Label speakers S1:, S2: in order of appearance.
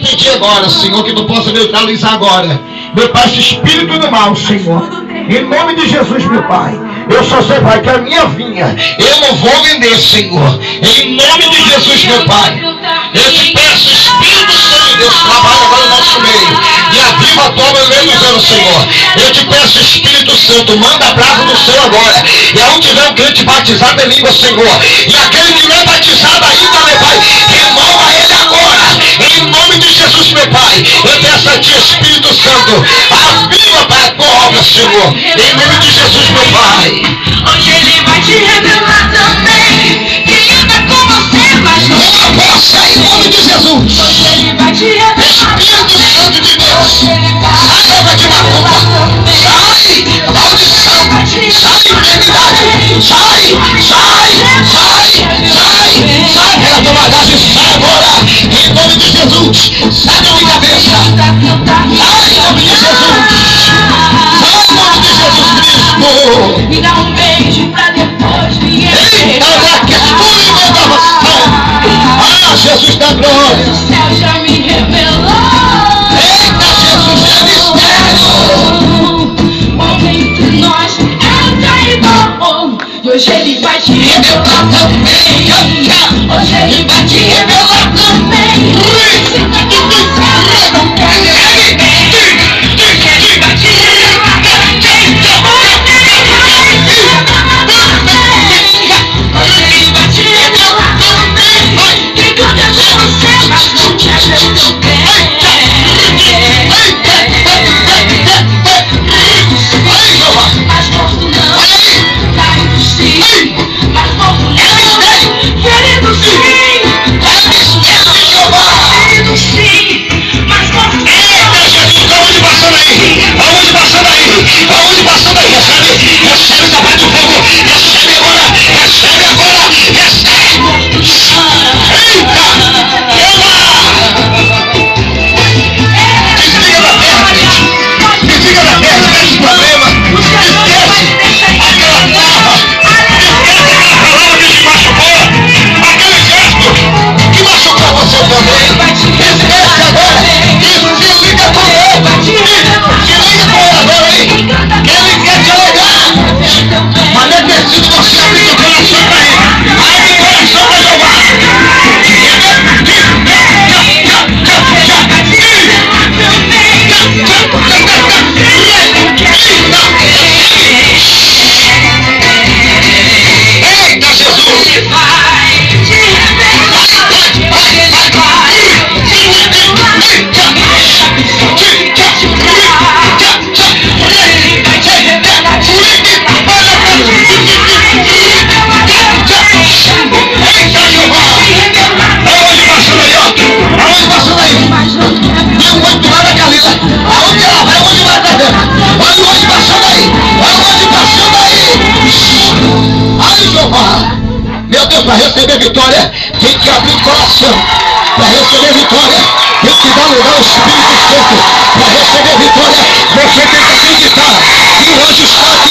S1: pedir agora, Senhor, que tu possa neutralizar agora, meu Pai, esse espírito do mal, Senhor. Em nome de Jesus, meu Pai. Eu só sei, Pai, que a minha vinha, eu não vou vender, Senhor. Em nome de Jesus, meu Pai. Eu te peço, Espírito Santo de Deus, trabalha agora no nosso meio. E aviva a tua meio dos anos, Senhor. Eu te peço, Espírito Santo, manda a brasa do céu agora. E aonde tiver um crente batizado em língua, Senhor. E aquele que não é batizado ainda, meu Pai, renova ele agora. Em nome de Jesus, meu Pai. Eu peço a ti, Espírito Santo, aviva, Pai, a tua obra, Senhor. Em nome de Jesus, meu Pai.
S2: Hoje ele vai te revelar também. Quem anda com você, mas não
S1: força em nome de Jesus.
S2: Hoje ele vai te revelar.
S1: Espírito Santo de Deus, sai obra de macumba, sai maldição, sai enfermidade, sai pela tua bagagem, sai agora, em nome de Jesus, sai da minha cabeça, sai em nome de Jesus, sai em nome de Jesus Cristo.
S2: Me dá um beijo pra depois me
S1: Eita, que tudo em salvação. Ah, Jesus da glória.
S2: O céu já me revelou.
S1: Eita, Jesus é mistério.
S2: Homem entre nós é traidor. E hoje ele vai te revelar também. Hoje ele vai te revelar também. Se tá com você, não quer ver bem. Hoje ele vai te revelar também. Hoje ele vai te revelar também. Que tudo é de você, mas não quer ver teu bem. Mas morto não, caído sim. Mas morto não, ferido sim. Ferido sim, mas morto não.
S1: Eita, Jesus, aonde passando aí? Aonde passando aí? Aonde passando aí? Recebe, recebe da paz do fogo. Recebe agora, recebe agora, recebe. Eita, desliga da terra, gente. Desliga da terra, esquece o problema. Esquece aquela trava. Esquece aquela palavra que te machucou. Aquele gesto que machucou você também. Esquece agora. Desliga com ele. Desliga com ele agora aí. Que ele quer te alegar. Mas é preciso você abrir seu coração para ele. Abre o coração para Jeová. Eita, Jesus! Meu Deus, para receber vitória, tem que abrir o coração. Para receber vitória, tem que dar lugar ao Espírito Santo. Para receber vitória, você tem que acreditar que o anjo está aqui.